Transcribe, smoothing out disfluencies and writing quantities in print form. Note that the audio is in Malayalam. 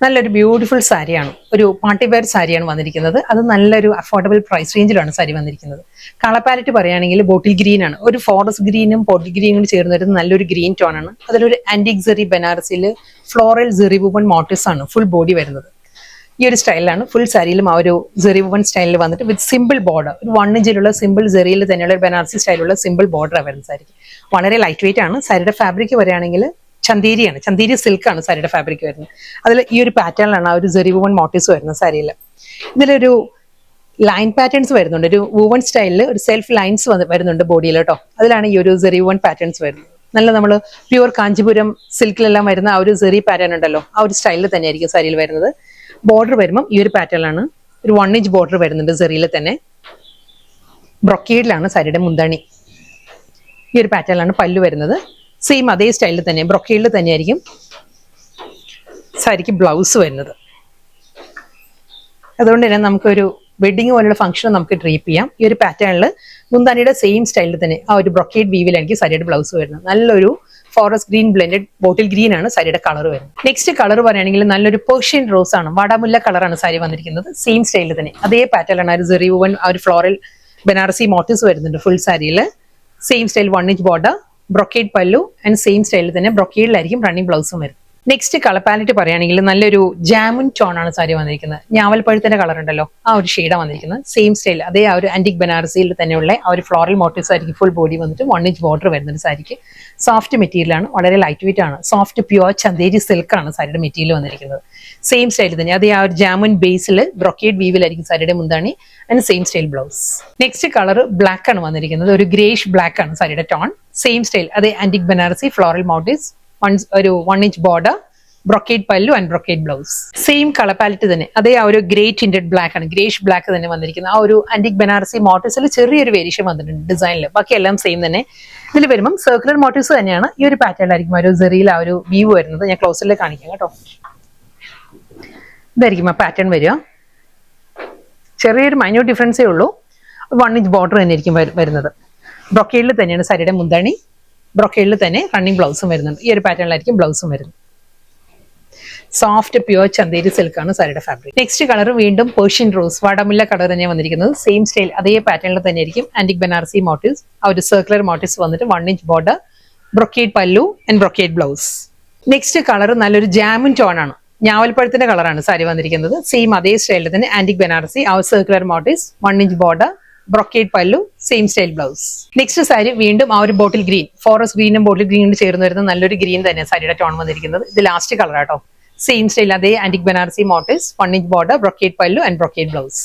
നല്ലൊരു ബ്യൂട്ടിഫുൾ സാരിയാണ്, ഒരു പാർട്ടി വെയർ സാരിയാണ് വന്നിരിക്കുന്നത്. അത് നല്ലൊരു അഫോർഡബിൾ പ്രൈസ് റേഞ്ചിലാണ് സാരി വന്നിരിക്കുന്നത്. കളർ പാലറ്റ് പറയുകയാണെങ്കിൽ ബോട്ടിൽ ഗ്രീൻ ആണ്. ഒരു ഫോറസ്റ്റ് ഗ്രീനും ബോട്ടിൽ ഗ്രീനും ചേർന്ന് വരുന്ന നല്ലൊരു ഗ്രീൻ ടോൺ ആണ്. അതിലൊരു ആന്റിക് സെറി ബനാറസിൽ ഫ്ലോറൽ സെറി വുവൺ മോട്ടീവ്സ് ആണ് ഫുൾ ബോഡി വരുന്നത്. ഈ ഒരു സ്റ്റൈലിലാണ് ഫുൾ സാരിയിലും ആ ഒരു സെറി വുവൺ സ്റ്റൈലിൽ വന്നിട്ട് വിത്ത് സിമ്പിൾ ബോർഡർ, ഒരു 1 ഇഞ്ചിലുള്ള സിമ്പിൾ സെറിയിൽ തന്നെയുള്ള ഒരു ബനാറസി സ്റ്റൈലുള്ള സിമ്പിൾ ബോർഡർ വരുന്ന സാരിക്ക്. വളരെ ലൈറ്റ് വെയിറ്റ് ആണ്. സാരിയുടെ ഫാബ്രിക് പറയുകയാണെങ്കിൽ ചന്തേരിയാണ്, ചന്തേരി സിൽക്കാണ് സാരിയുടെ ഫാബ്രിക് വരുന്നത്. അതിൽ ഈ ഒരു പാറ്റേണിലാണ് ആ ഒരു സെറി വുവൺ മോട്ടീവ്സ് വരുന്നത് സാരിയിൽ. ഇതിലൊരു ലൈൻ പാറ്റേൺസ് വരുന്നുണ്ട്, ഒരു വുവൺ സ്റ്റൈലിൽ ഒരു സെൽഫ് ലൈൻസ് വരുന്നുണ്ട് ബോഡിയിൽ കേട്ടോ. അതിലാണ് ഈ ഒരു സെറി വുവൺ പാറ്റേൺസ് വരുന്നത്. നല്ല നമ്മൾ പ്യുവർ കാഞ്ചിപുരം സിൽക്കിലെല്ലാം വരുന്ന ആ ഒരു സെറി പാറ്റേൺ ഉണ്ടല്ലോ, ആ ഒരു സ്റ്റൈലിൽ തന്നെയായിരിക്കും സാരിയിൽ വരുന്നത്. ബോർഡർ വരുമ്പം ഈ ഒരു പാറ്റേണിലാണ്, ഒരു 1 ഇഞ്ച് ബോർഡർ വരുന്നുണ്ട് സെറിയിൽ തന്നെ. ബ്രൊക്കേഡിലാണ് സാരിയുടെ മുന്താണി. ഈ ഒരു പാറ്റേണിലാണ് പല്ലു വരുന്നത്. സെയിം അതേ സ്റ്റൈലിൽ തന്നെ ബ്രൊക്കേഡിൽ തന്നെയായിരിക്കും സാരിക്ക് ബ്ലൗസ് വരുന്നത്. അതുകൊണ്ട് തന്നെ നമുക്കൊരു വെഡിങ് പോലുള്ള ഫംഗ്ഷൻ നമുക്ക് ഡ്രീപ്പ് ചെയ്യാം. ഈ ഒരു പാറ്റേണിൽ മുന്താണിയുടെ സെയിം സ്റ്റൈലിൽ തന്നെ ആ ഒരു ബ്രൊക്കേഡ് വീവിലായിരിക്കും സാരിയുടെ ബ്ലൗസ് വരുന്നത്. നല്ലൊരു forest green blended bottle green ആണ് സാരിയുടെ കളർ വരുന്നത്. നെക്സ്റ്റ് കളർ പറയുകയാണെങ്കിൽ നല്ലൊരു പേർഷ്യൻ റോസ് ആണ്, വാടാമുല്ല കളറാണ് സാരി വന്നിരിക്കുന്നത്. സെയിം സ്റ്റൈലിൽ തന്നെ അതേ പാറ്റേണിലാണ് ആ ഒരു സെറി വുവൺ ആ ഒരു ഫ്ലോറൽ ബനാറസി മോട്ടീവ്സ് വരുന്നുണ്ട് ഫുൾ സാരിയിൽ. Same style 1 inch border, brocade pallu and same സ്റ്റൈലിൽ തന്നെ ബ്രൊക്കേഡിലായിരിക്കും റണ്ണിങ് ബ്ലൗസും വരുന്നത്. നെക്സ്റ്റ് കളർ പാലറ്റ് പറയുകയാണെങ്കിൽ നല്ലൊരു ജാമുൻ ടോൺ ആണ് സാരി വന്നിരിക്കുന്നത്. ഞാവൽപ്പഴത്തിന്റെ കളർ ഉണ്ടല്ലോ, ആ ഒരു ഷെയ്ഡാണ് വന്നിരിക്കുന്നത്. സെയിം സ്റ്റൈൽ അതേ ആ ഒരു ആന്റിക് ബനാറസിയിൽ തന്നെയുള്ള ആ ഒരു ഫ്ലോറൽ മോട്ടീവ്സ് ആയിരിക്കും ഫുൾ ബോഡി വന്നിട്ട് 1 ഇഞ്ച് ബോർഡർ വരുന്നുണ്ട് സാരിക്ക്. സോഫ്റ്റ് മെറ്റീരിയൽ ആണ്, വളരെ ലൈറ്റ് വെയിറ്റ് ആണ്. സോഫ്റ്റ് പ്യുവർ ചന്തേരി സിൽക്ക് ആണ് സാരിയുടെ മെറ്റീരിയൽ വന്നിരിക്കുന്നത്. സെയിം സ്റ്റൈൽ തന്നെ അതേ ആ ഒരു ജാമുൻ ബേസിൽ ബ്രൊക്കേഡ് വീവിലായിരിക്കും സാരിയുടെ മുന്താണി and same style blouse. Next colour black ആണ് വന്നിരിക്കുന്നത്, ഒരു ഗ്രേഷ് ബ്ലാക്ക് ആണ് സാരിയുടെ ടോൺ. സെയിം സ്റ്റൈൽ അതേ ആന്റിക് ബനാറസി ഫ്ലോറൽ മോട്ടീവ്സ്, ഒരു 1 inch border, brocade pallu and brocade blouse. Same colour palette തന്നെ അതേ ആ ഒരു ഗ്രേ ടിൻറ്റഡ് ബ്ലാക്ക് ആണ്, ഗ്രേഷ് ബ്ലാക്ക് തന്നെ വന്നിരിക്കുന്നത്. ആ ഒരു ആന്റിക് ബനാറസി മോട്ടീവ്സിൽ ചെറിയൊരു വേരിയേഷൻ വന്നിട്ടുണ്ട് ഡിസൈനിൽ, ബാക്കി എല്ലാം സെയിം തന്നെ. ഇതിൽ വരുമ്പം സർക്കുലർ മോട്ടീവ്സ് തന്നെയാണ്. ഈ ഒരു പാറ്റേണിലായിരിക്കും ആ ഒരു സെറിയിൽ ആ ഒരു വ്യൂ വരുന്നത്. ഞാൻ ക്ലോസിൽ കാണിക്കാം കേട്ടോ. ഇതായിരിക്കും ആ പാറ്റേൺ വരിക. ചെറിയൊരു മൈന്യൂട്ട് ഡിഫറൻസേ ഉള്ളൂ. 1 ഇഞ്ച് ബോർഡർ തന്നെയായിരിക്കും വരുന്നത്. ബ്രൊക്കേഡിൽ തന്നെയാണ് സാരിയുടെ മുന്താണി, ബ്രൊക്കേഡിൽ തന്നെ റണ്ണിങ് ബ്ലൗസും വരുന്നുണ്ട്. ഈ ഒരു പാറ്റേണിലായിരിക്കും ബ്ലൗസും വരുന്നത്. സോഫ്റ്റ് പ്യുവർ ചന്തേരി സിൽക്കാണ് സാരിയുടെ ഫാബ്രിക്. നെക്സ്റ്റ് കളർ വീണ്ടും പേർഷ്യൻ റോസ്, വാടാമുല്ല കളർ തന്നെയാണ് വന്നിരിക്കുന്നത്. സെയിം സ്റ്റൈൽ അതേ പാറ്റേണിൽ തന്നെയായിരിക്കും ആന്റിക് ബനാറസി മോട്ടീവ്സ്, ആ ഒരു സർക്കുലർ മോട്ടീവ്സ് വന്നിട്ട് 1 inch border, brocade pallu and brocade blouse. Next colour നല്ലൊരു ജാമുൻ ടോൺ ആണ്, ഞാവൽപ്പഴത്തിന്റെ കളറാണ് സാരി വന്നിരിക്കുന്നത്. സെയിം അതേ സ്റ്റൈലിൽ തന്നെ ആന്റിക് ബനാറസി, ആ circular motifs, 1 inch border, brocade pallu, same style blouse. Next sari വീണ്ടും ആ ഒരു ബോട്ടിൽ ഗ്രീൻ, ഫോറസ്റ്റ് ഗ്രീനും ബോട്ടിൽ ഗ്രീനും ചേർന്ന് വരുന്ന നല്ലൊരു ഗ്രീൻ തന്നെ സാരിയുടെ ടോൺ വന്നിരിക്കുന്നത്. ഇത് ലാസ്റ്റ് കളർ ആട്ടോ. സെയിം സ്റ്റൈൽ അതേ antique Banarasi motifs, 1 inch border, brocade pallu and brocade blouse.